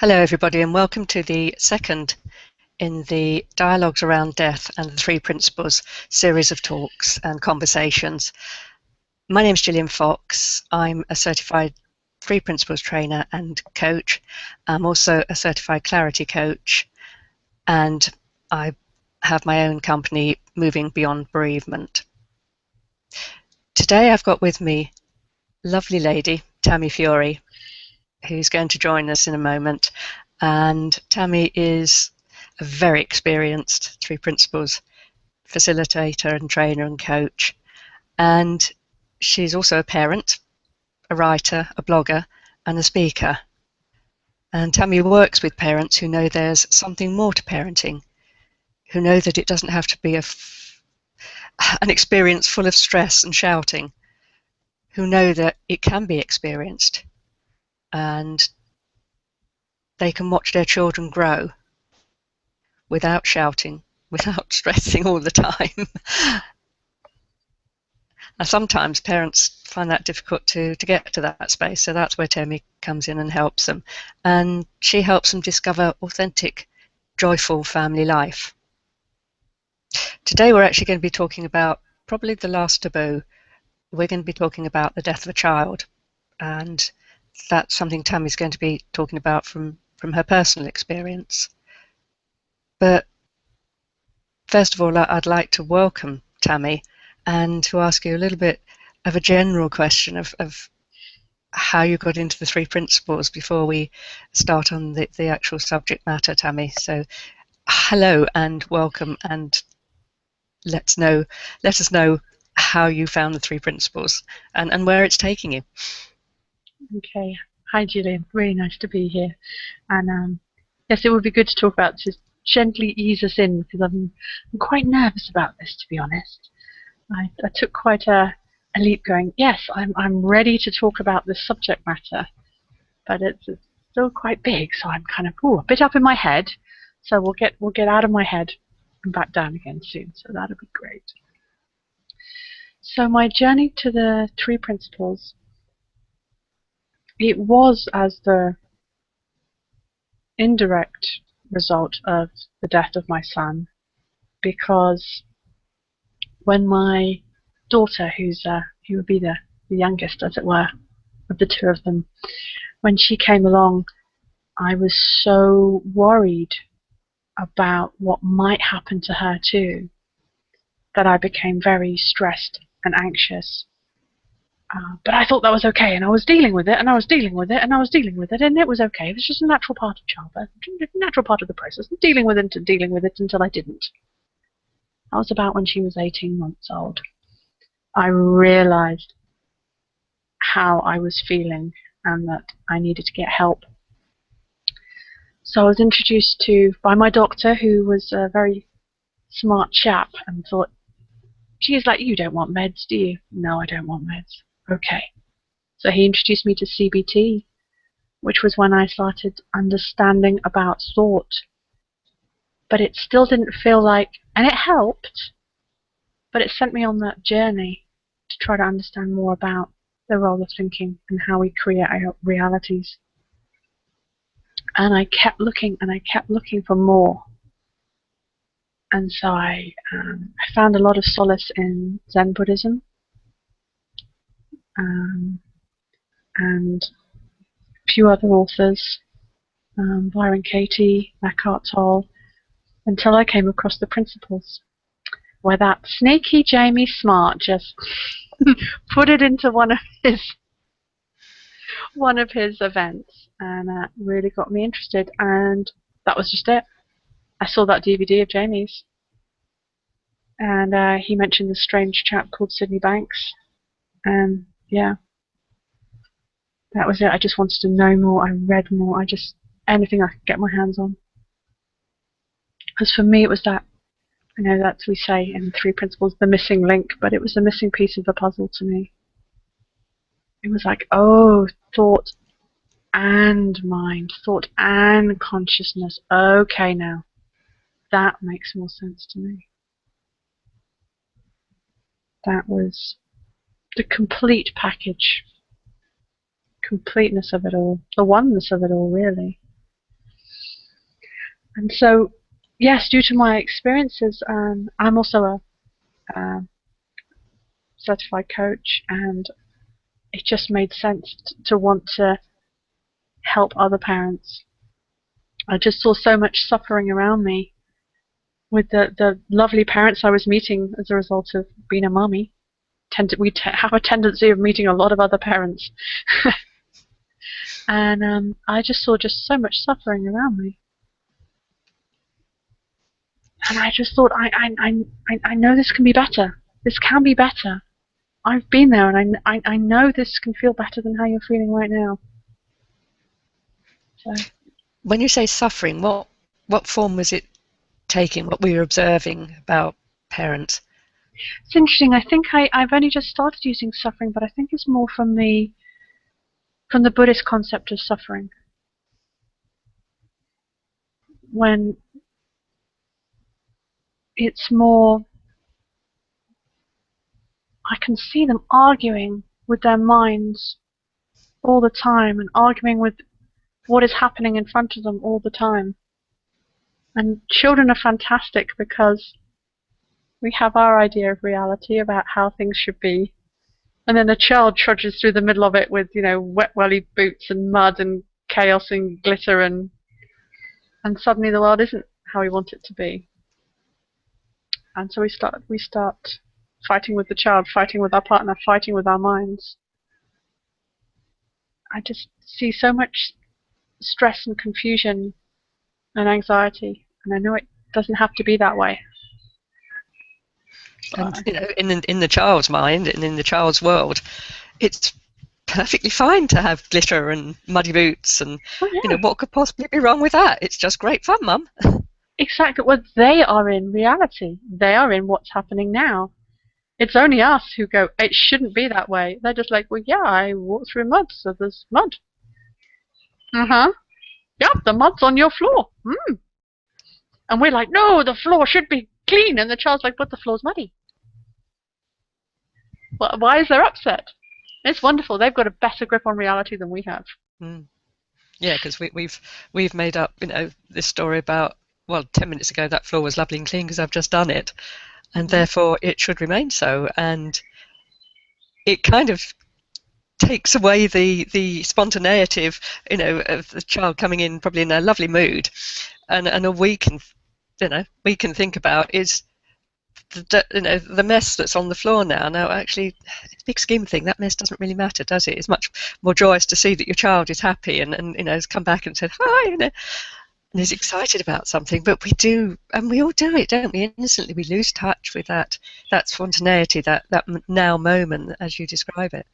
Hello everybody and welcome to the second in the Dialogues Around Death and the Three Principles series of talks and conversations. My name is Gillian Fox. I'm a certified Three Principles trainer and coach. I'm also a certified clarity coach, and I have my own company, Moving Beyond Bereavement. Today I've got with me a lovely lady, Tammy Furey, who's going to join us in a moment. And Tammy is a very experienced Three Principles facilitator and trainer and coach. And she's also a parent, a writer, a blogger, and a speaker. And Tammy works with parents who know there's something more to parenting, who know that it doesn't have to be an experience full of stress and shouting, who know that it can be experienced and they can watch their children grow without shouting, without stressing all the time. And sometimes parents find that difficult to get to that space, so that's where Tammy comes in and helps them. And she helps them discover authentic, joyful family life. Today we're actually going to be talking about probably the last taboo. We're going to be talking about the death of a child, and that's something Tammy's going to be talking about from her personal experience. But first of all, I'd like to welcome Tammy and to ask you a little bit of a general question of how you got into the Three Principles before we start on the actual subject matter, Tammy. So hello and welcome, and let us know how you found the Three Principles and where it's taking you. Okay. Hi, Gillian. Really nice to be here. And yes, it would be good to talk about, to gently ease us in, because I'm quite nervous about this, to be honest. I took quite a leap going, yes, I'm ready to talk about this subject matter, but it's still quite big, so I'm kind of a bit up in my head. So we'll get out of my head and back down again soon, so that'll be great. So my journey to the Three Principles, it was as the indirect result of the death of my son, because when my daughter, who would be the youngest, as it were, of the two of them, when she came along, I was so worried about what might happen to her too, that I became very stressed and anxious. But I thought that was okay, and I was dealing with it, and I was dealing with it, and I was dealing with it, and it was okay. It was just a natural part of childbirth, a natural part of the process, and dealing with it until I didn't. That was about when she was 18 months old. I realized how I was feeling and that I needed to get help. So I was introduced by my doctor, who was a very smart chap, and thought, she's like, you don't want meds, do you? No, I don't want meds. Okay. So he introduced me to CBT, which was when I started understanding about thought. But it still didn't feel like, and it helped, but it sent me on that journey to try to understand more about the role of thinking and how we create our realities. And I kept looking, and I kept looking for more. And so I found a lot of solace in Zen Buddhism, and a few other authors, Byron Katie, Eckhart Tolle, until I came across the Principles, where that sneaky Jamie Smart just put it into one of his events, and really got me interested. And that was just it. I saw that DVD of Jamie's, and he mentioned this strange chap called Sydney Banks, and yeah, that was it. I just wanted to know more. I read more. Anything I could get my hands on. Because for me, it was that, that's, we say in the Three Principles, the missing link, but it was the missing piece of the puzzle to me. It was like, oh, thought and mind, thought and consciousness. Okay, now that makes more sense to me. That was the complete package, completeness of it all, the oneness of it all, really. And so, yes, due to my experiences, I'm also a certified coach, and it just made sense to want to help other parents. I just saw so much suffering around me with the lovely parents I was meeting as a result of being a mommy. We have a tendency of meeting a lot of other parents. And I just saw just so much suffering around me. And I just thought, I know this can be better. This can be better. I've been there, and I know this can feel better than how you're feeling right now. So, when you say suffering, what form was it taking? What were you observing about parents? it's interesting. I think I've only just started using suffering, but I think it's more from the Buddhist concept of suffering. When it's more, I can see them arguing with their minds all the time, and arguing with what is happening in front of them all the time. And children are fantastic because we have our idea of reality about how things should be, and then a child trudges through the middle of it with, wet welly boots and mud and chaos and glitter, and suddenly the world isn't how we want it to be. And so we start fighting with the child, fighting with our partner, fighting with our minds. I just see so much stress and confusion and anxiety, and I know it doesn't have to be that way. And in the child's mind and in the child's world, it's perfectly fine to have glitter and muddy boots, and what could possibly be wrong with that? It's just great fun, Mum. Exactly. Well, they are in reality. They are in what's happening now. It's only us who go, it shouldn't be that way. They're just like, well, yeah, I walk through mud, so there's mud. Yeah, the mud's on your floor. And we're like, no, the floor should be clean. And the child's like, but the floor's muddy. Well, why is there upset? It's wonderful. They've got a better grip on reality than we have. Yeah, because we've made up, this story about, 10 minutes ago that floor was lovely and clean because I've just done it, and therefore it should remain so. And it kind of takes away the spontaneity of the child coming in probably in a lovely mood, and all we can think about is the mess that's on the floor now. Now, actually, in the big scheme of things, that mess doesn't really matter, does it? It's much more joyous to see that your child is happy and has come back and said hi, and is excited about something. But we do, and we all do it, don't we? Instantly, we lose touch with that spontaneity, that now moment, as you describe it.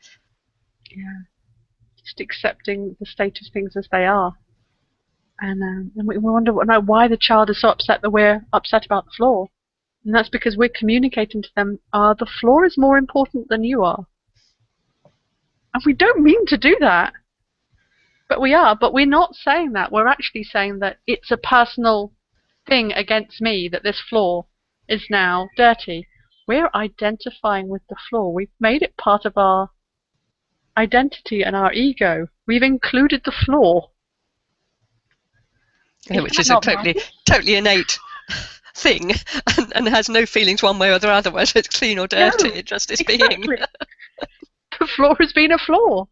Yeah, just accepting the state of things as they are, and we wonder why the child is so upset that we're upset about the floor. And that's because we're communicating to them, the floor is more important than you are. And we don't mean to do that. But we are. But we're not saying that. We're actually saying that it's a personal thing against me that this floor is now dirty. We're identifying with the floor. We've made it part of our identity and our ego. We've included the floor. Yeah, which is a totally innate thing, and has no feelings one way or the other, whether it's clean or dirty. It just is being. The floor has been a floor.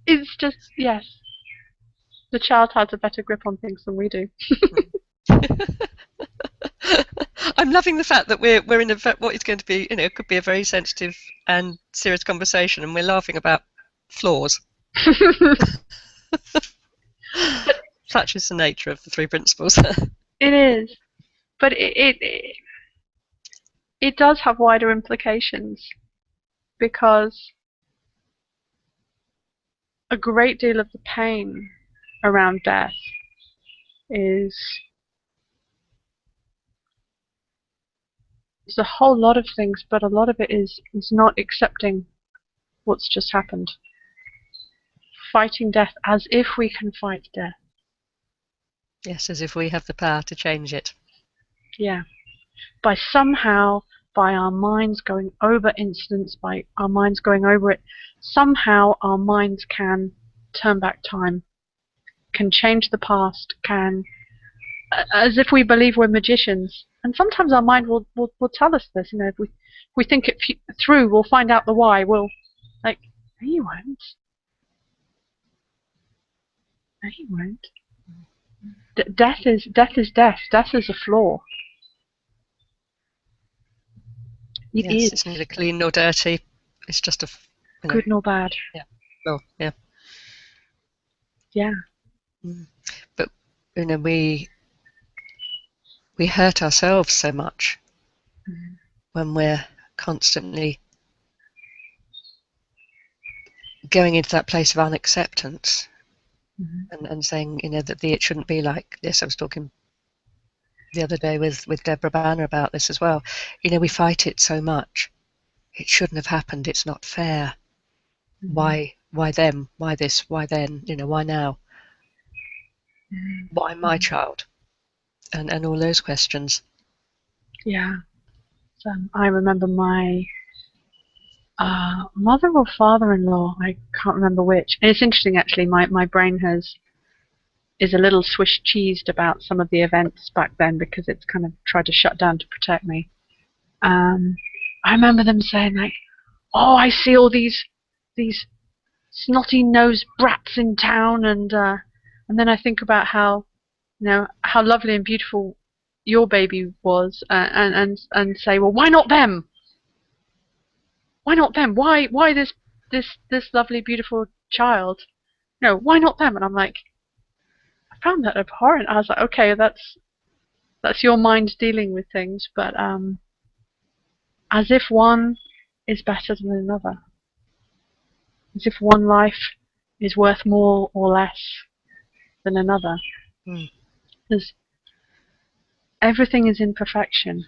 It's just, yes. The child has a better grip on things than we do. I'm loving the fact that we're in what is going to be, could be a very sensitive and serious conversation, and we're laughing about floors. Such is the nature of the three principles. It is. But it does have wider implications, because a great deal of the pain around death is a whole lot of things, but a lot of it is not accepting what's just happened. Fighting death as if we can fight death. Yes, as if we have the power to change it. Yeah. By our minds going over incidents, by our minds going over it, somehow our minds can turn back time, can change the past, can as if we believe we're magicians. And sometimes our mind will tell us this. If we think it through, we'll find out the why. We'll like, no, you won't. No, you won't. Death is death. Death is a flaw. It yes, is. it's neither clean nor dirty. It's just Good nor bad. Yeah. Well, yeah. Yeah. But we hurt ourselves so much when we're constantly going into that place of unacceptance and saying, that it shouldn't be like this. I was talking the other day with Deborah Banner about this as well. We fight it so much. It shouldn't have happened. It's not fair. Why them? Why this? Why then? Why now? Why my child? And all those questions. Yeah. I remember my mother or father-in-law, I can't remember which. And it's interesting, actually. My brain is a little Swiss cheesed about some of the events back then because it's kind of tried to shut down to protect me. I remember them saying, like, "Oh, I see all these snotty-nosed brats in town," and then I think about how lovely and beautiful your baby was, and say, well, why not them? Why not them? Why this lovely, beautiful child? Why not them? And I'm like, I found that abhorrent. I was like, okay, that's your mind dealing with things, but as if one is better than another, as if one life is worth more or less than another. Because everything is imperfection.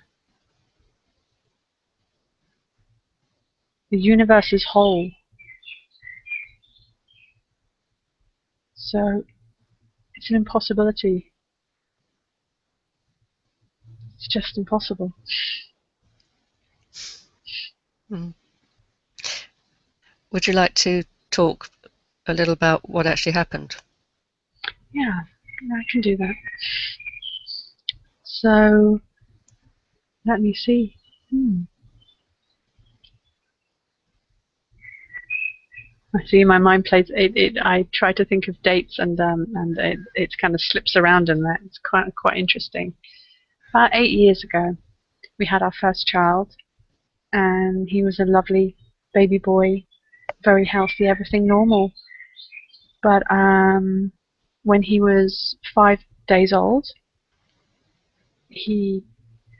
The universe is whole. So it's an impossibility. It's just impossible. Would you like to talk a little about what actually happened? Yeah, I can do that. So let me see. I see my mind plays it. I try to think of dates, and it kind of slips around in that. It's quite interesting. About 8 years ago, we had our first child, and he was a lovely baby boy, very healthy, everything normal. But when he was 5 days old, he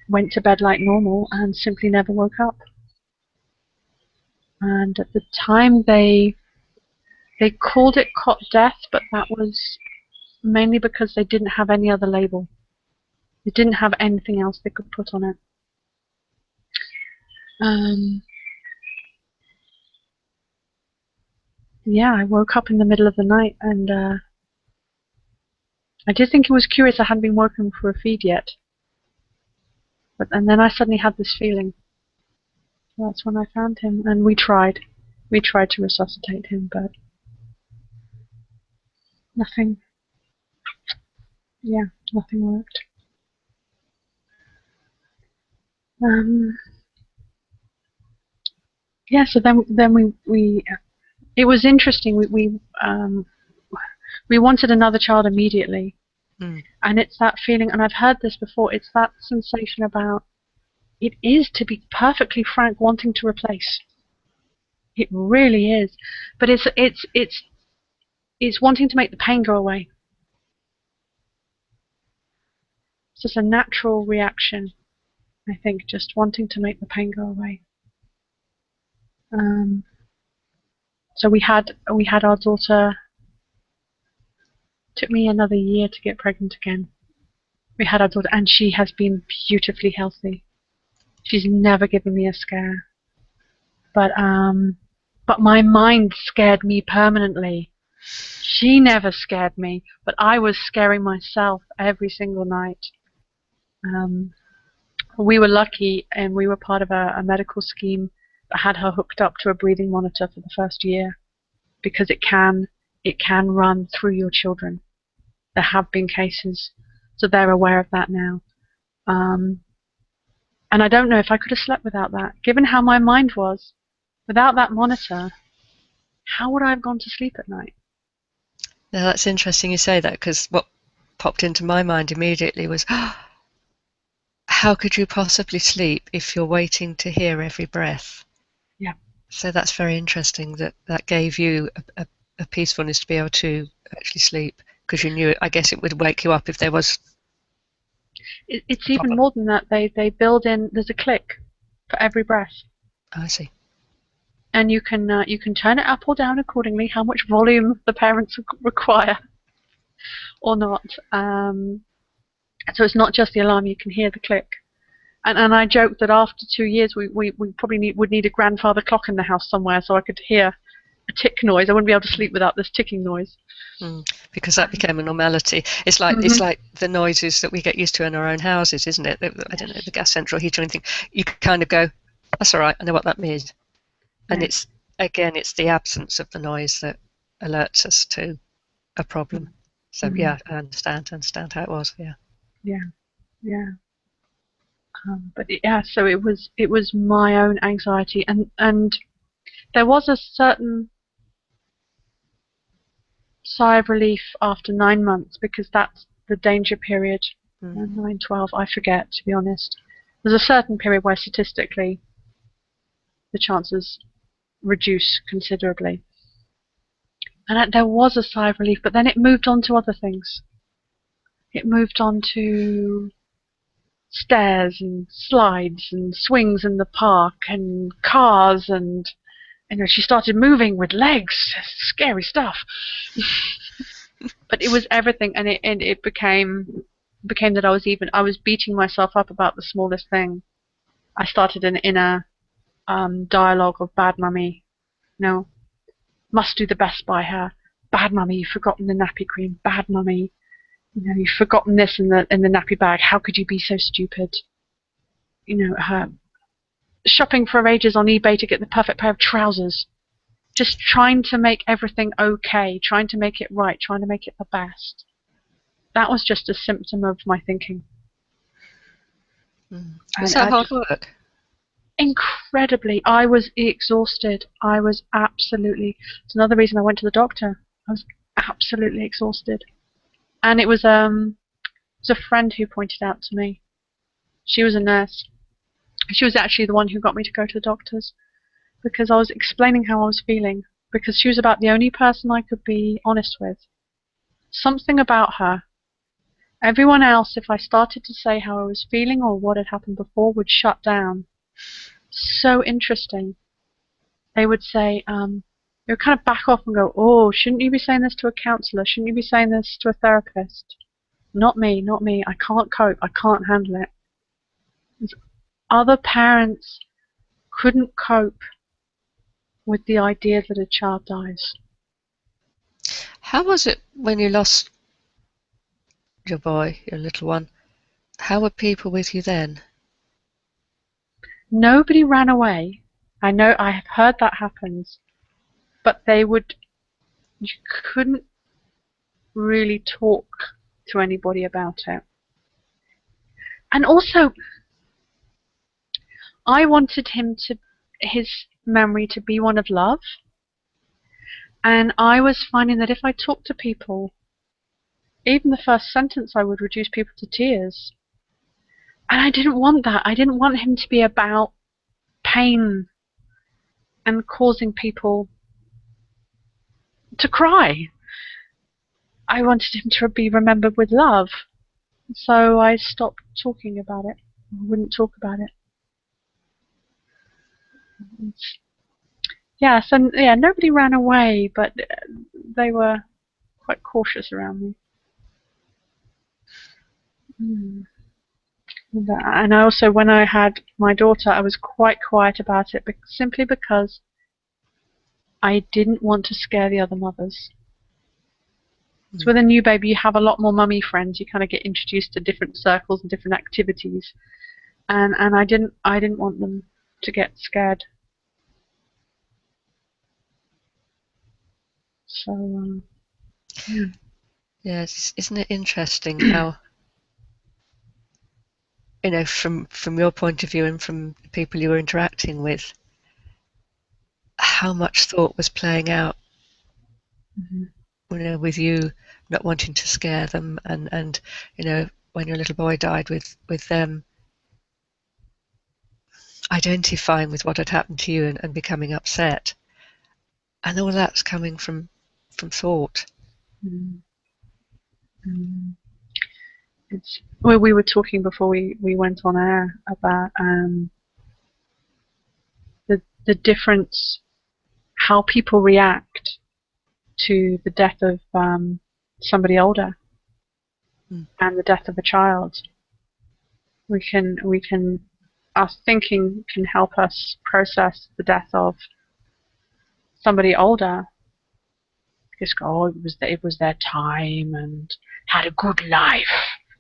went to bed like normal and simply never woke up. And at the time, they called it cot death, but that was mainly because they didn't have any other label. They didn't have anything else they could put on it. Yeah, I woke up in the middle of the night, and I did think it was curious I hadn't been woken for a feed yet. And then I suddenly had this feeling. That's when I found him, and we tried to resuscitate him, but nothing worked. Yeah, so then we it was interesting. We wanted another child immediately, and it's that feeling, and I've heard this before. It's that sensation about it is, to be perfectly frank, wanting to replace. It really is, but it's wanting to make the pain go away. It's just a natural reaction, I think, just wanting to make the pain go away. So we had our daughter. Took me another year to get pregnant again. We had our daughter, and she has been beautifully healthy. She's never given me a scare. But my mind scared me permanently. She never scared me, but I was scaring myself every single night. We were lucky, and we were part of a medical scheme that had her hooked up to a breathing monitor for the first year, because it can run through your children. There have been cases So they're aware of that now. And I don't know if I could have slept without that. Given how my mind was, without that monitor, how would I have gone to sleep at night? Now that's interesting you say that, because what popped into my mind immediately was, how could you possibly sleep if you're waiting to hear every breath? Yeah. So that's very interesting that that gave you a peacefulness to be able to actually sleep, because you knew it. I guess it would wake you up if there was It's a even problem. more than that. They build in, there's a click for every breath. I see. And you can turn it up or down accordingly, how much volume the parents require or not. So it's not just the alarm, you can hear the click. And I joked that after 2 years we probably would need a grandfather clock in the house somewhere so I could hear a tick noise. I wouldn't be able to sleep without this ticking noise. Because that became a normality. It's like the noises that we get used to in our own houses, isn't it? I don't know, the gas central heater or anything. You kind of go, that's all right, I know what that means. And it's the absence of the noise that alerts us to a problem. So yeah, I understand how it was. Yeah. But yeah, so it was my own anxiety, and there was a certain sigh of relief after 9 months, because that's the danger period. 9, 12, I forget, to be honest. There's a certain period where statistically the chances reduce considerably. And there was a sigh of relief, but then it moved on to other things. It moved on to stairs and slides and swings in the park and cars, and she started moving with legs. Scary stuff. But it was everything, and it became that I was beating myself up about the smallest thing. I started an inner dialogue of bad mummy, must do the best by her. Bad mummy, you've forgotten the nappy cream. Bad mummy, you've forgotten this in the nappy bag. How could you be so stupid? Her shopping for ages on eBay to get the perfect pair of trousers. Just trying to make everything okay, trying to make it right, trying to make it the best. That was just a symptom of my thinking. Was that hard work? Incredibly. I was exhausted. I was absolutely... It's another reason I went to the doctor. I was absolutely exhausted. And it was a friend who pointed out to me. She was a nurse. She was actually the one who got me to go to the doctors, because I was explaining how I was feeling, because she was about the only person I could be honest with. Something about her. Everyone else, if I started to say how I was feeling or what had happened before, would shut down. So interesting. They would say, they would kind of back off and go, oh, shouldn't you be saying this to a counsellor? Shouldn't you be saying this to a therapist? Not me, not me. I can't cope. I can't handle it. Other parents couldn't cope with the idea that a child dies. How was it when you lost your boy, your little one? How were people with you then? Nobody ran away. I know, I have heard that happens, but you couldn't really talk to anybody about it. And also, I wanted his memory to be one of love, and I was finding that if I talked to people, even the first sentence I would reduce people to tears. And I didn't want that. I didn't want him to be about pain and causing people to cry. I wanted him to be remembered with love. So I stopped talking about it. I wouldn't talk about it. Nobody ran away, but they were quite cautious around me. And I also, when I had my daughter, I was quite quiet about it, simply because I didn't want to scare the other mothers. So with a new baby, you have a lot more mummy friends. You kind of get introduced to different circles and different activities, and I didn't want them to get scared. So Yes, isn't it interesting how from your point of view and from the people you were interacting with, how much thought was playing out, with you not wanting to scare them, and when your little boy died, with them identifying with what had happened to you and becoming upset, and all that's coming from thought. Well, we were talking before we went on air about the difference, how people react to the death of somebody older and the death of a child. Our thinking can help us process the death of somebody older. Just go, oh, it was their time and had a good life,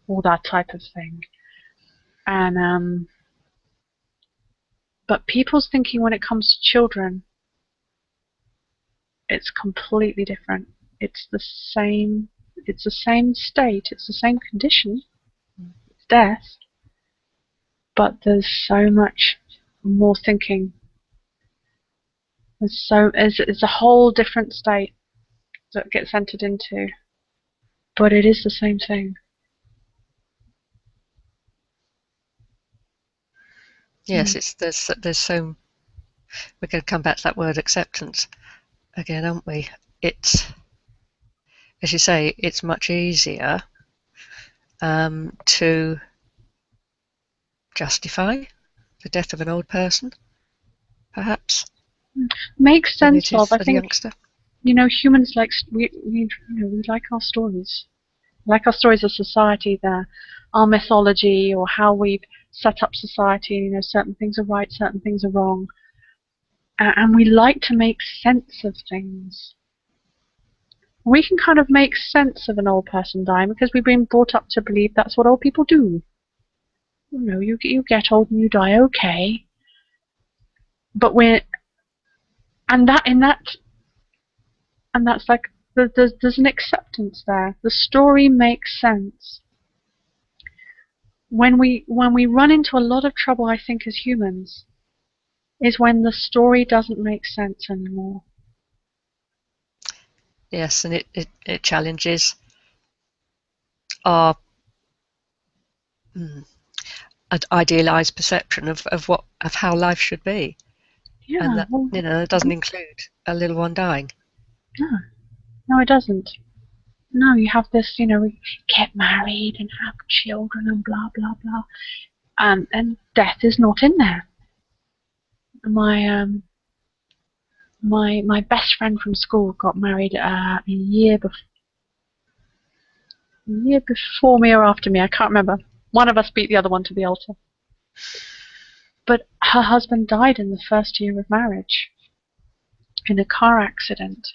all that type of thing. And but people's thinking when it comes to children, it's completely different. It's the same state, it's the same condition, it's death, but there's so much more thinking. It's a whole different state that gets entered into, but it is the same thing. Yes, there's so, we're going to come back to that word acceptance again, aren't we? It's, as you say, it's much easier to justify the death of an old person, perhaps. Makes sense of, I think, youngster. Humans like we like our stories. Like our stories of society, our mythology, or how we've set up society. Certain things are right, certain things are wrong, and we like to make sense of things. We can kind of make sense of an old person dying because we've been brought up to believe that's what old people do. You get old and you die, okay. But that's like there's an acceptance there. The story makes sense. When we run into a lot of trouble, I think, as humans, is when the story doesn't make sense anymore. Yes, and it challenges our idealized perception of how life should be. Yeah, and that it doesn't include a little one dying. No, it doesn't. No, you have this, we get married and have children and blah blah blah, and death is not in there. My best friend from school got married a year before me or after me, I can't remember. One of us beat the other one to the altar. But her husband died in the first year of marriage in a car accident.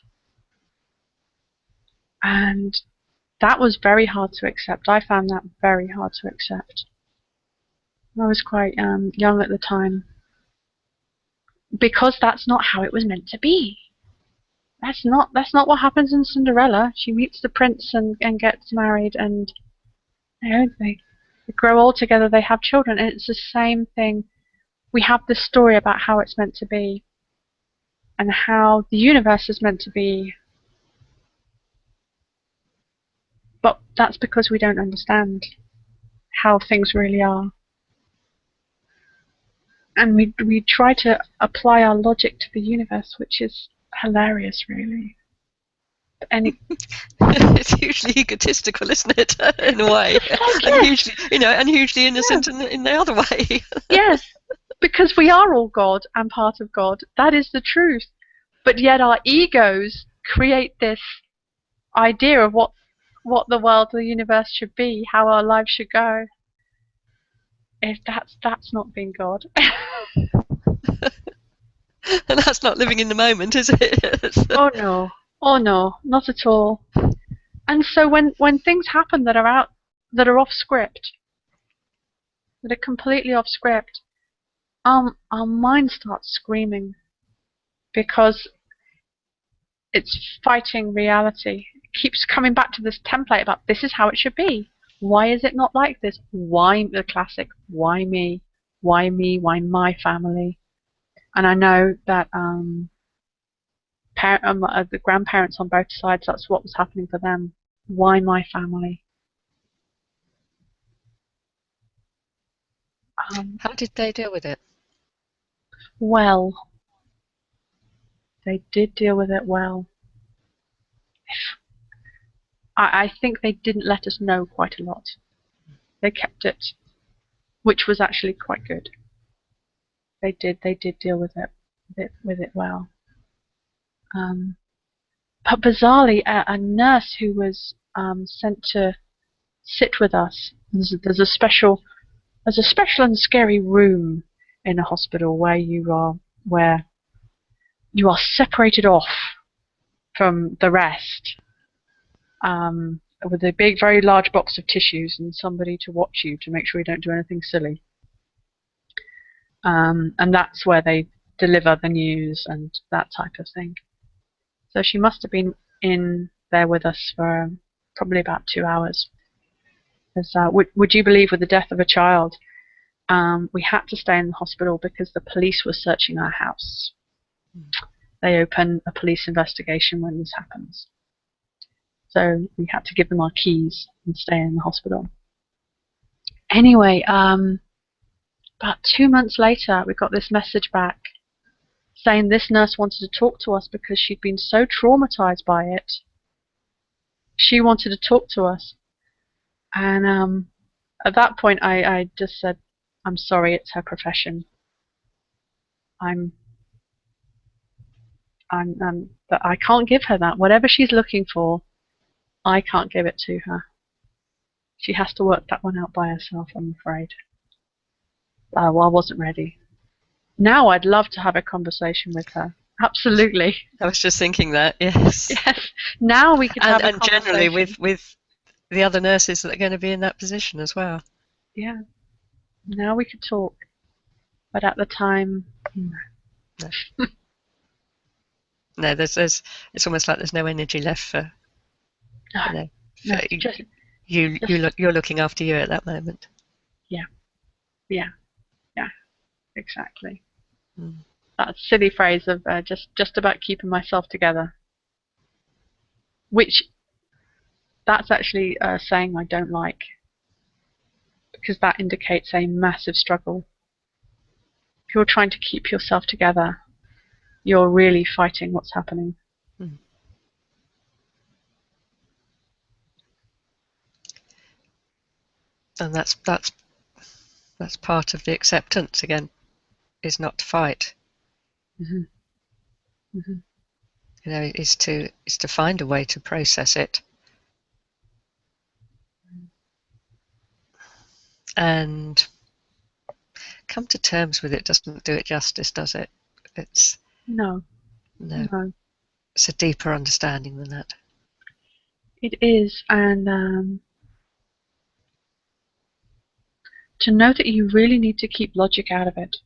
And that was very hard to accept. I found that very hard to accept. I was quite young at the time. Because that's not how it was meant to be. That's not what happens in Cinderella. She meets the prince and gets married, and they grow old together, they have children, and it's the same thing. We have this story about how it's meant to be and how the universe is meant to be. But that's because we don't understand how things really are. And we try to apply our logic to the universe, which is hilarious, really. It's hugely egotistical, isn't it? In a way, and hugely innocent in the other way. Yes, because we are all God and part of God. That is the truth. But yet our egos create this idea of what the world, the universe should be, how our lives should go. If that's not being God. And that's not living in the moment, is it? Oh no, not at all. And so when things happen that are off script, that are completely off script, our mind starts screaming because it's fighting reality. It keeps coming back to this template about this is how it should be. Why is it not like this? Why the classic? Why me? Why me? Why my family? And I know that the grandparents on both sides, that's what was happening for them. Why my family? How did they deal with it? Well, they did deal with it well. I think they didn't let us know quite a lot. They kept it, which was actually quite good. They did deal with it well. But bizarrely, a nurse who was sent to sit with us. There's a special and scary room in a hospital where you are separated off from the rest, with a big, very large box of tissues and somebody to watch you to make sure you don't do anything silly. And that's where they deliver the news and that type of thing. So she must have been in there with us for probably about 2 hours. Would you believe, with the death of a child, we had to stay in the hospital because the police were searching our house. They open a police investigation when this happens. So we had to give them our keys and stay in the hospital. Anyway, about 2 months later, we got this message back saying this nurse wanted to talk to us because she'd been so traumatized by it. She wanted to talk to us. And at that point, I just said, I'm sorry, it's her profession. But I can't give her that. Whatever she's looking for, I can't give it to her. She has to work that one out by herself, I'm afraid. Well, I wasn't ready. Now I'd love to have a conversation with her. Absolutely. I was just thinking that, yes. Yes. Now we could have a conversation. And generally with the other nurses that are going to be in that position as well. Yeah. Now we could talk. But at the time, no. No, it's almost like there's no energy left for, you're looking after you at that moment. Yeah, exactly. That silly phrase of just about keeping myself together, which that's actually a saying I don't like, because that indicates a massive struggle. If you're trying to keep yourself together, you're really fighting what's happening. And that's part of the acceptance again, is not to fight. Is to find a way to process it. And come to terms with it doesn't do it justice, does it? It's no. It's a deeper understanding than that. It is, and to know that you really need to keep logic out of it.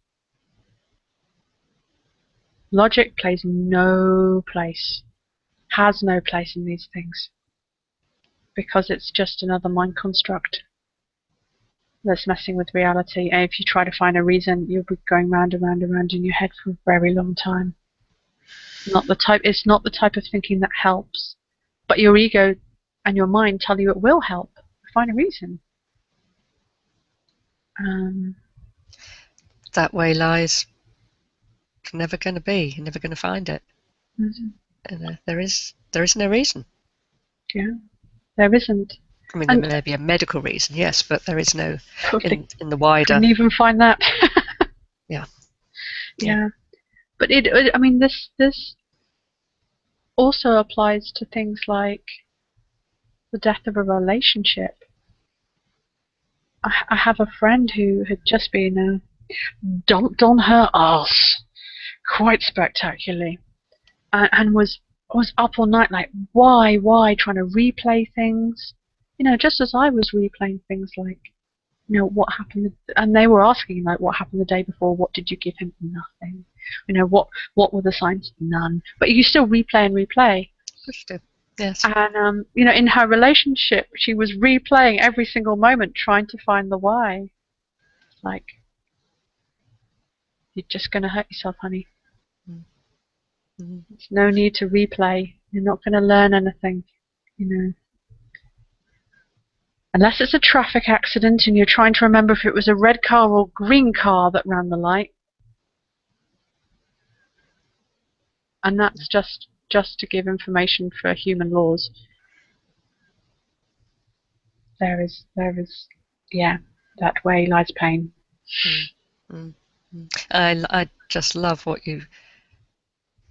Logic plays no place, has no place in these things, because it's just another mind construct that's messing with reality. And if you try to find a reason, you'll be going round and round and round in your head for a very long time. It's not the type of thinking that helps. But your ego and your mind tell you it will help. Find a reason. That way lies never going to be. You're never going to find it. And there is no reason. Yeah, there isn't. I mean, there may be a medical reason, yes, but there is no in the wider. Couldn't even find that. Yeah. But this also applies to things like the death of a relationship. I have a friend who had just been dumped on her ass, quite spectacularly, and was up all night like, why, trying to replay things, just as I was replaying things like, what happened, and they were asking like, what happened the day before, what did you give him? Nothing. What were the signs? None. But you still replay and replay. Yes. And you know, in her relationship, she was replaying every single moment, trying to find the why. Like, you're just going to hurt yourself, honey. Mm-hmm. There's no need to replay. You're not going to learn anything, you know. Unless it's a traffic accident and you're trying to remember if it was a red car or green car that ran the light. And that's just to give information for human laws. There is, yeah, that way lies pain. I just love what you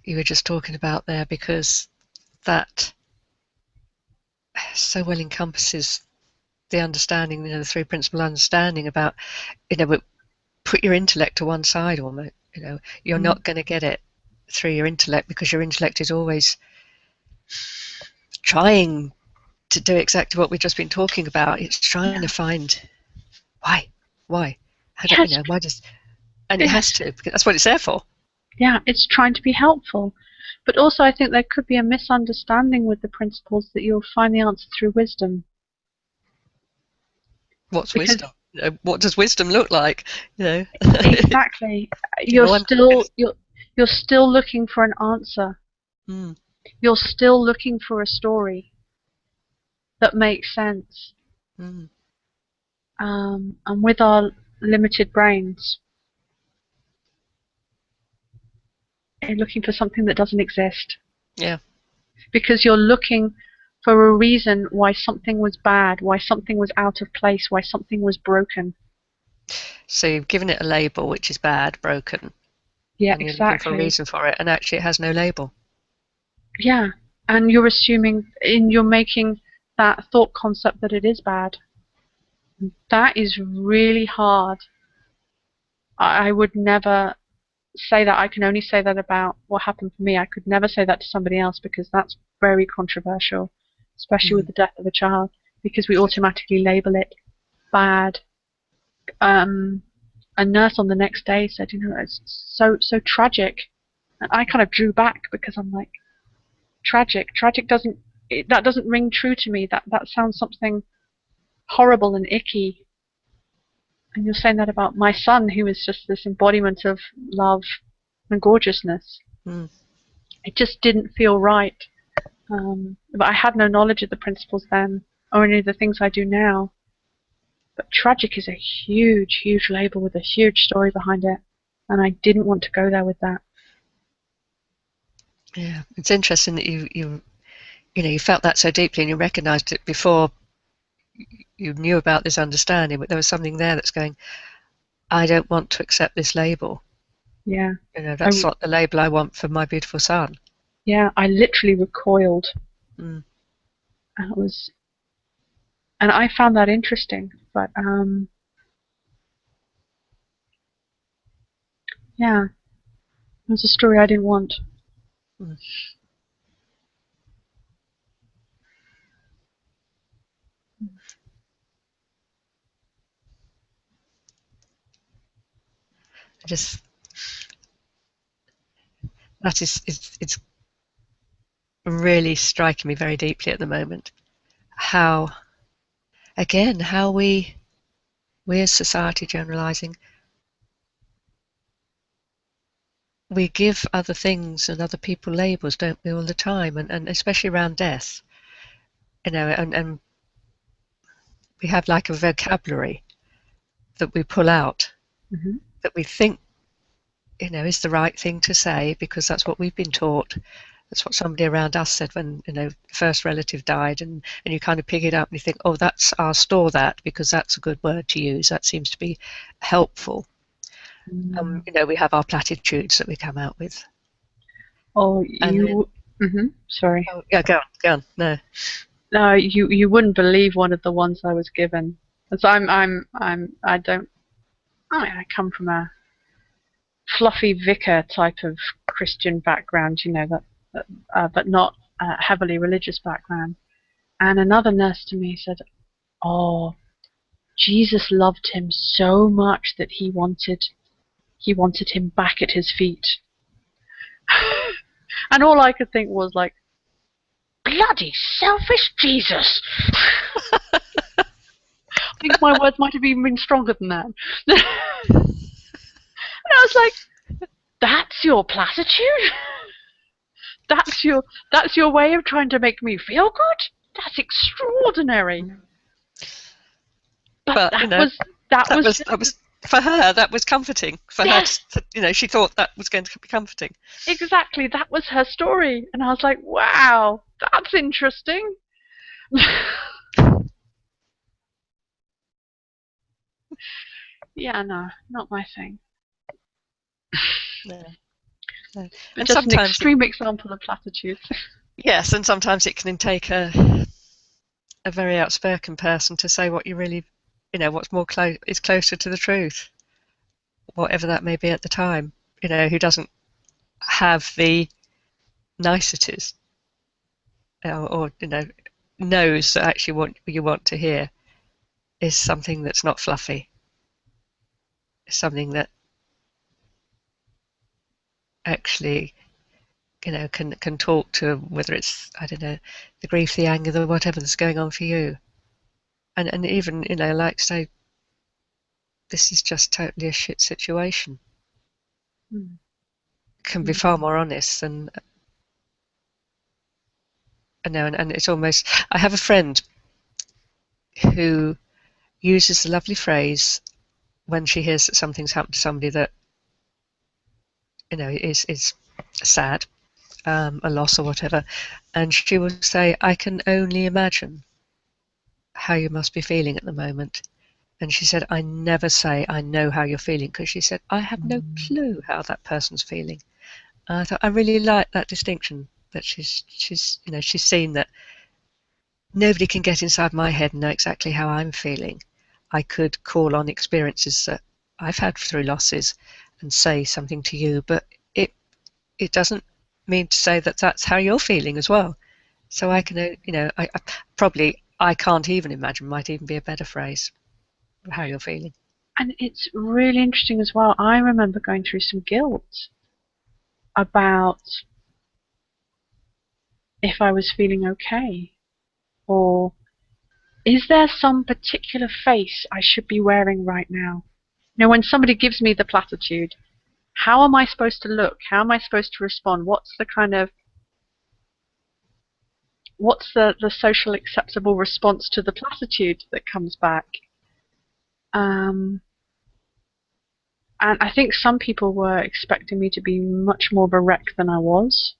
were just talking about there, because that so well encompasses the understanding, the three principle understanding about, put your intellect to one side almost. You're not going to get it through your intellect, because your intellect is always trying to do exactly what we've just been talking about. It's trying to find why, why does, and it has to, because that's what it's there for. Yeah, it's trying to be helpful. But also I think there could be a misunderstanding with the principles that you'll find the answer through wisdom. What's wisdom? What does wisdom look like? Exactly. You're still looking for an answer. You're still looking for a story that makes sense. And with our limited brains, you're looking for something that doesn't exist. Yeah. Because you're looking for a reason why something was bad, why something was out of place, why something was broken. So you've given it a label, which is bad, broken. Yeah, and you're exactly. looking for a reason for it, and actually it has no label. Yeah, and you're assuming, you're making that thought concept that it is bad. That is really hard. I would never say that. I can only say that about what happened for me. I could never say that to somebody else, because that's very controversial, especially with the death of a child, because we automatically label it bad. A nurse on the next day said, it's so tragic. And I kind of drew back, because I'm like, tragic that doesn't ring true to me. That sounds something horrible and icky. And you're saying that about my son, who is just this embodiment of love and gorgeousness. It just didn't feel right. But I had no knowledge of the principles then, or any of the things I do now. But tragic is a huge, huge label with a huge story behind it, and I didn't want to go there with that. Yeah, it's interesting that you felt that so deeply, and you recognised it before you knew about this understanding, but there was something there that's going, I don't want to accept this label. Yeah. That's not the label I want for my beautiful son. Yeah, I literally recoiled. And I found that interesting, but yeah, it was a story I didn't want. That is, it's really striking me very deeply at the moment. How we as society, generalizing, we give other things and other people labels, don't we, all the time, and especially around death, and we have like a vocabulary that we pull out, that we think is the right thing to say, because that's what we've been taught. That's what somebody around us said when the first relative died, and you kind of pick it up and you think, oh, I'll store that, because that's a good word to use, that seems to be helpful. We have our platitudes that we come out with. Sorry. Oh, yeah, go on. No, you wouldn't believe one of the ones I was given. So I come from a fluffy vicar type of Christian background, but not a heavily religious background. And another nurse to me said, "Oh, Jesus loved him so much that he wanted him back at his feet." And all I could think was like, bloody selfish Jesus. I think my words might have even been stronger than that. And I was like, that's your platitude? That's your way of trying to make me feel good? That's extraordinary. But that was for her. That was comforting for yes. her. She thought that was going to be comforting. Exactly, that was her story, and I was like, wow, that's interesting. Yeah, no, not my thing. No. But and just an extreme example of platitudes. Yes, and sometimes it can take a very outspoken person to say what you really, what's more is closer to the truth, whatever that may be at the time. Who doesn't have the niceties, or knows that actually what you want to hear is something that's not fluffy. It's something that actually can talk to, whether it's, I don't know, the grief, the anger, the whatever that's going on for you, and even like say, this is just totally a shit situation. Can be far more honest than and it's almost, I have a friend who uses the lovely phrase when she hears that something's happened to somebody that is sad, a loss or whatever, and she will say, I can only imagine how you must be feeling at the moment. And she said, I never say I know how you're feeling, because she said, I have no clue how that person's feeling. And I thought, I really like that distinction, that she's seen that nobody can get inside my head and know exactly how I'm feeling. I could call on experiences that I've had through losses and say something to you, but it doesn't mean to say that that's how you're feeling as well. So I can, I can't even imagine, might even be a better phrase, how you're feeling. And it's really interesting as well. I remember going through some guilt about if I was feeling okay, or is there some particular face I should be wearing right now? When somebody gives me the platitude, how am I supposed to look? How am I supposed to respond? What's the social acceptable response to the platitude that comes back? And I think some people were expecting me to be much more of a wreck than I was.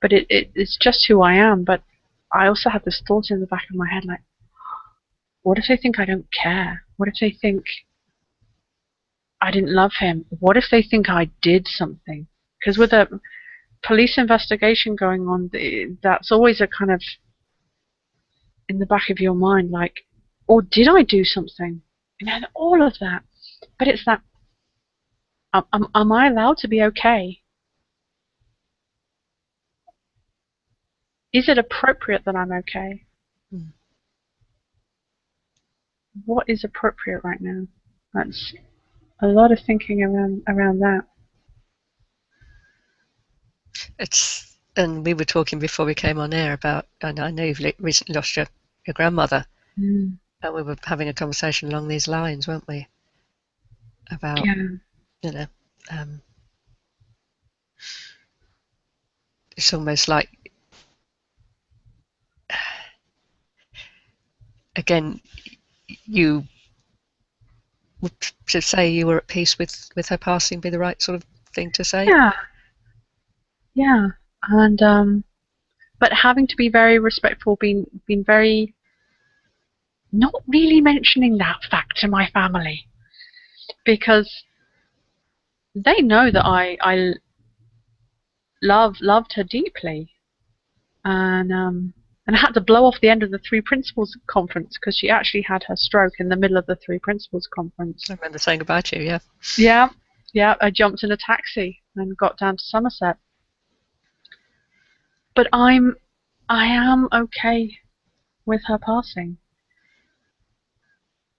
But it's just who I am. But I also had this thought in the back of my head, like, what if they think I don't care? What if they think I didn't love him? What if they think I did something? Because with a police investigation going on, that's always a kind of in the back of your mind, like, or did I do something? All of that. But it's that, am I allowed to be okay? Is it appropriate that I'm okay? What is appropriate right now? That's a lot of thinking around that. And we were talking before we came on air about, and I know you've recently lost your grandmother, and we were having a conversation along these lines, weren't we? About, it's almost like, again, you would to say you were at peace with her passing be the right sort of thing to say? Yeah. And but having to be very respectful, being very, not really mentioning that fact to my family, because they know that I loved her deeply, and I had to blow off the end of the Three Principles conference because she actually had her stroke in the middle of the Three Principles conference. I remember saying goodbye to you, Yeah, I jumped in a taxi and got down to Somerset. But I am okay with her passing.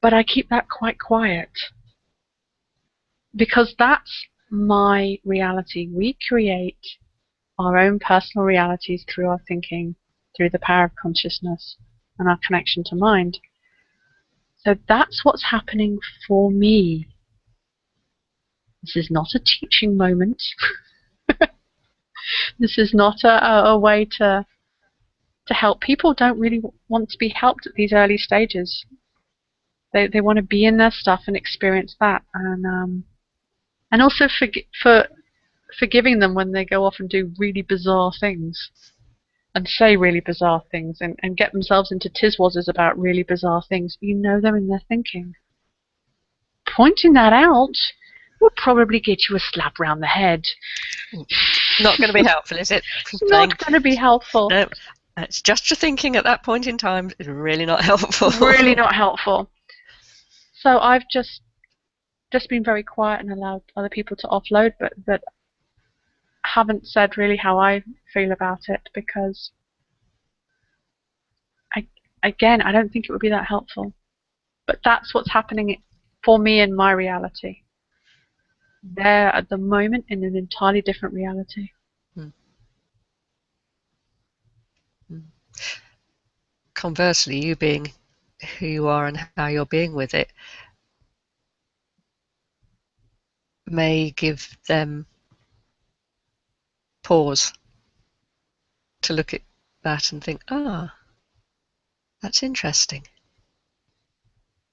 But I keep that quite quiet, because that's my reality. We create our own personal realities through our thinking, through the power of consciousness and our connection to mind. So that's what's happening for me. This is not a teaching moment. This is not a way to help. People don't really want to be helped at these early stages. They want to be in their stuff and experience that, and also forgiving them when they go off and do really bizarre things and say really bizarre things and get themselves into tiswazzes about really bizarre things. You know them in their thinking. Pointing that out will probably get you a slap round the head. Not going to be helpful, is it? Not going to be helpful. No, it's just your thinking at that point in time is really not helpful. Really not helpful. So I've just been very quiet and allowed other people to offload, but haven't said really how I feel about it, because I don't think it would be that helpful. But that's what's happening for me in my reality. They're at the moment in an entirely different reality. Conversely, you being who you are and how you're being with it may give them pause to look at that and think, that's interesting.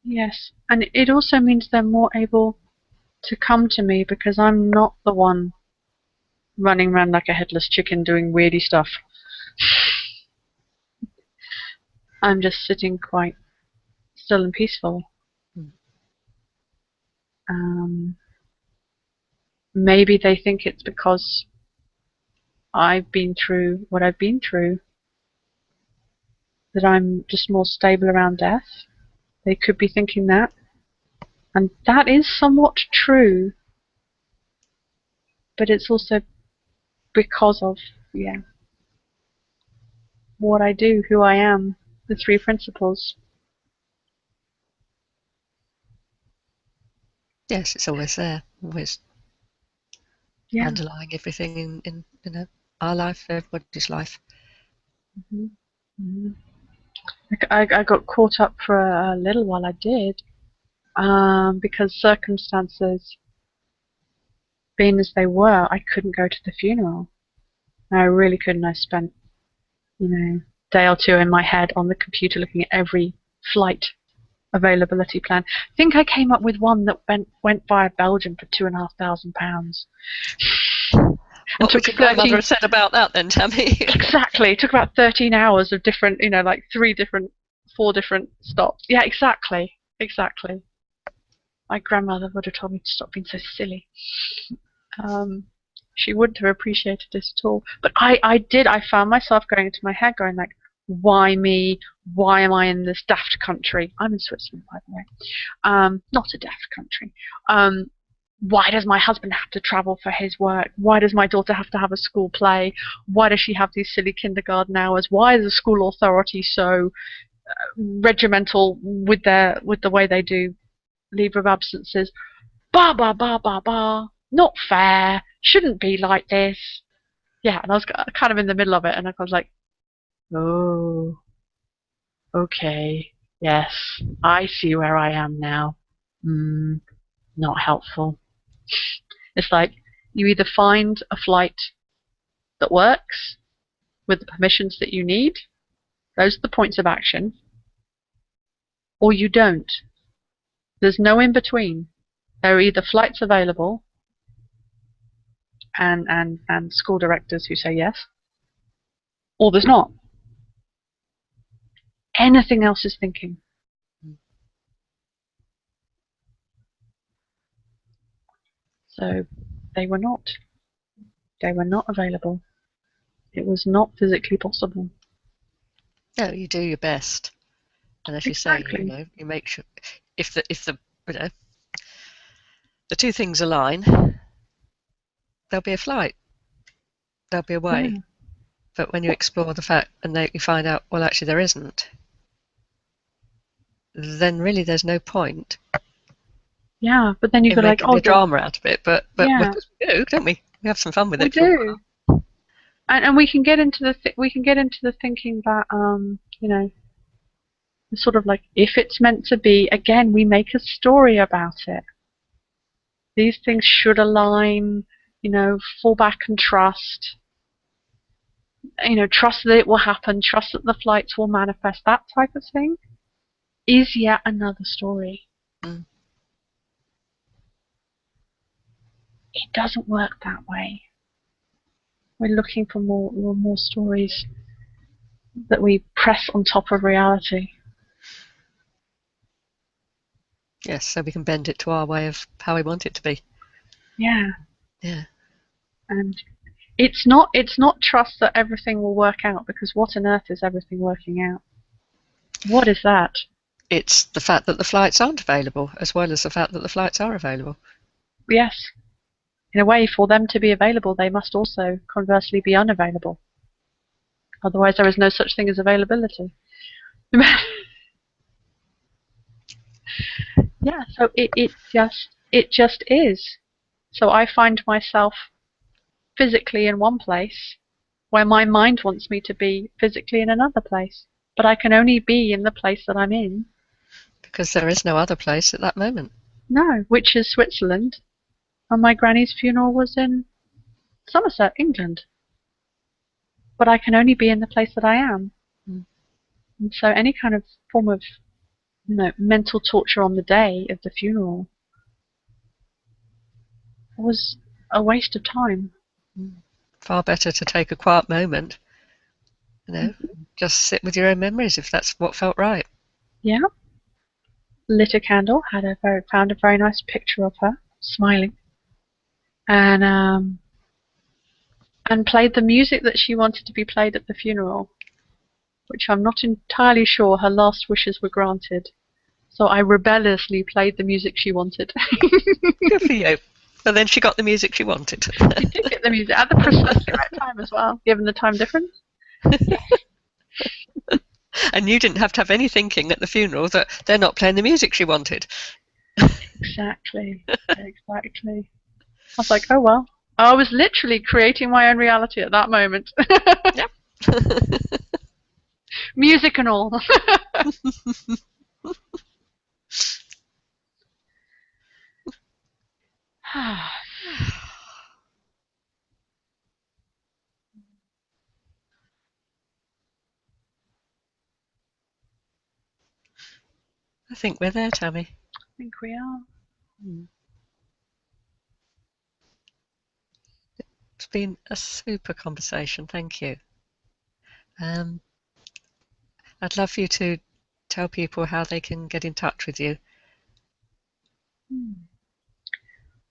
Yes, and it also means they're more able to come to me, because I'm not the one running around like a headless chicken doing weirdy stuff. I'm just sitting quite still and peaceful. Maybe they think it's because I've been through what I've been through, that I'm just more stable around death. They could be thinking that. And that is somewhat true. But it's also because of, what I do, who I am, the 3 principles. Yes, it's always there, always underlying everything in our life, everybody's life. I got caught up for a little while. I did, because circumstances being as they were, I couldn't go to the funeral. I really couldn't. I spent, a day or two in my head on the computer looking at every flight availability plan. I think I came up with one that went via Belgium for £2,500. What would your grandmother have said about that then, Tammy? Exactly. It took about 13 hours of different, like 4 different stops. Yeah, exactly. Exactly. My grandmother would have told me to stop being so silly. She wouldn't have appreciated this at all. But I did. I found myself going into my head going like, why me? Why am I in this daft country? I'm in Switzerland, by the way. Not a daft country. Why does my husband have to travel for his work? Why does my daughter have to have a school play? Why does she have these silly kindergarten hours? Why is the school authority so regimental with the way they do leave of absences? Bah, bah, bah, bah, bah. Not fair. Shouldn't be like this. Yeah, and I was kind of in the middle of it, and I was like, oh, okay, yes, I see where I am now. Not helpful. It's like you either find a flight that works with the permissions that you need, those are the points of action, or you don't. There's no in between. There are either flights available and school directors who say yes, or there's not. Anything else is thinking. So they were not. They were not available. It was not physically possible. No, you do your best, and as Exactly. you say, you make sure if the the 2 things align, there'll be a flight, there'll be a way. Yeah. But when you explore the fact and you find out, well, actually there isn't, then really there's no point. Yeah, but then you go like, making a drama out of it. But yeah. we do, don't we? We have some fun with it. We do. And we can get into the thinking that sort of like, if it's meant to be, again, we make a story about it. These things should align, fall back and trust. Trust that it will happen, trust that the flights will manifest, that type of thing is yet another story. Mm. It doesn't work that way. We're looking for more stories that we press on top of reality. Yes, so we can bend it to our way of how we want it to be. Yeah. Yeah. And it's not trust that everything will work out, because what on earth is everything working out? What is that? It's the fact that the flights aren't available, as well as the fact that the flights are available. Yes. In a way, for them to be available, they must also conversely be unavailable. Otherwise, there is no such thing as availability. Yeah, so it just is. So I find myself physically in one place where my mind wants me to be physically in another place. But I can only be in the place that I'm in. Because there is no other place at that moment. No, which is Switzerland. And my granny's funeral was in Somerset, England. But I can only be in the place that I am. Mm. And so any kind of form of mental torture on the day of the funeral was a waste of time. Mm. Far better to take a quiet moment, just sit with your own memories if that's what felt right. Yeah. Lit a candle, found a very nice picture of her smiling, and played the music that she wanted to be played at the funeral, which I'm not entirely sure her last wishes were granted. So I rebelliously played the music she wanted. Good for you. And then she got the music she wanted. She did get the music at the precisely right time as well, given the time difference. And you didn't have to have any thinking at the funeral that they're not playing the music she wanted. Exactly. Exactly. I was like, oh well. I was literally creating my own reality at that moment. Yep. Music and all. I think we're there, Tammy. I think we are. It's been a super conversation. Thank you. I'd love for you to tell people how they can get in touch with you.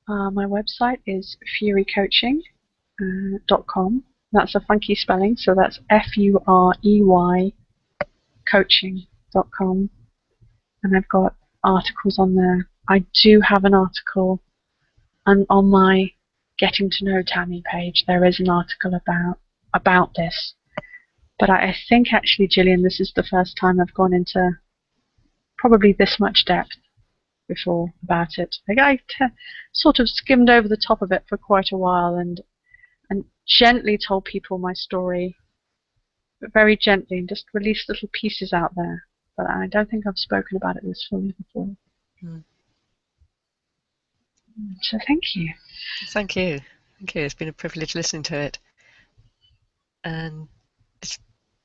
My website is fureycoaching.com. That's a funky spelling, so that's FUREY coaching.com. And I've got articles on there. I do have an article, and on my Getting to Know Tammy page, there is an article about this. But I think actually, Gillian, this is the first time I've gone into probably this much depth before about it. I sort of skimmed over the top of it for quite a while and gently told people my story, but very gently, and just released little pieces out there. But I don't think I've spoken about it this fully before. So thank you. Thank you. Thank you. It's been a privilege listening to it. And it's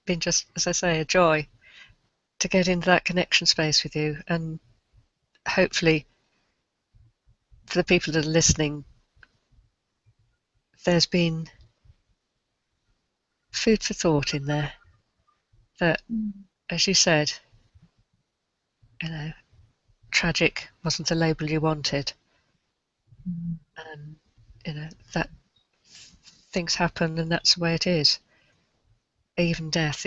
been just, as I say, a joy to get into that connection space with you. And hopefully, for the people that are listening, there's been food for thought in there. That, as you said, tragic wasn't a label you wanted. And, that things happen and that's the way it is. Even death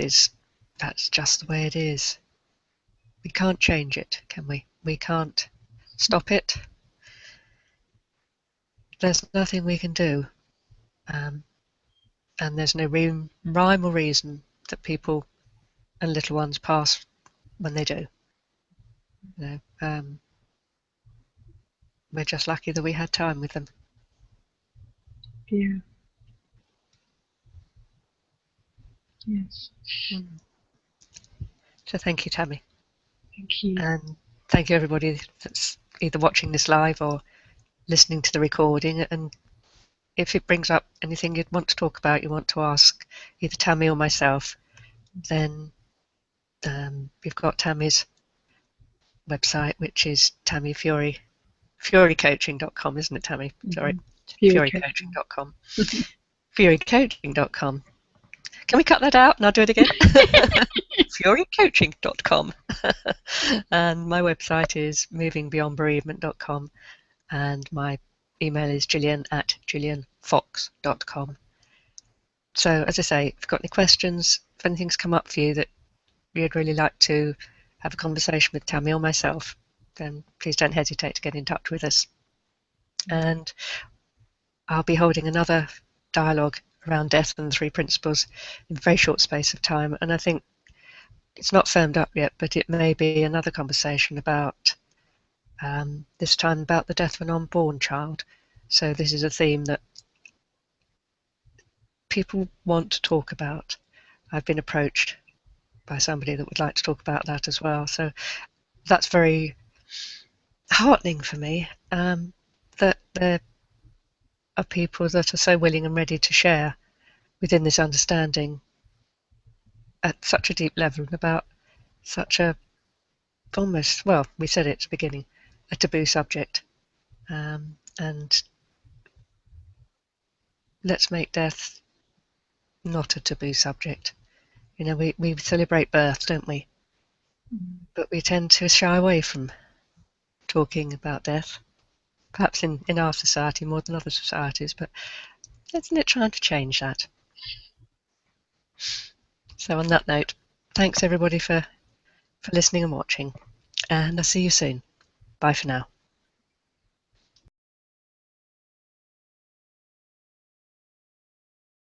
that's just the way it is. We can't change it, can we? We can't stop it. There's nothing we can do. And there's no rhyme or reason that people and little ones pass when they do. We're just lucky that we had time with them. Yeah. Yes. So thank you, Tammy. Thank you. And thank you, everybody that's either watching this live or listening to the recording. And if it brings up anything you'd want to talk about, you want to ask either Tammy or myself, then you've got Tammy's website, which is Tammy Furey, furycoaching.com, isn't it, Tammy? Sorry, furycoaching.com. furycoaching.com. Can we cut that out and I'll do it again? furycoaching.com. And my website is movingbeyondbereavement.com, and my email is gillian@gillianfox.com. So as I say, if you've got any questions, if anything's come up for you that you'd really like to have a conversation with Tammy or myself, then please don't hesitate to get in touch with us. And I'll be holding another dialogue around death and the three principles in a very short space of time. And I think it's not firmed up yet, but it may be another conversation about, this time about the death of an unborn child. So this is a theme that people want to talk about. I've been approached by somebody that would like to talk about that as well. So that's very heartening for me, that there are people that are so willing and ready to share within this understanding at such a deep level about such a almost, well, we said it at the beginning, a taboo subject. And let's make death not a taboo subject. You know, we celebrate birth, don't we? But we tend to shy away from talking about death, perhaps in our society more than other societies, but isn't it trying to change that? So on that note, thanks everybody for listening and watching, and I'll see you soon. Bye for now.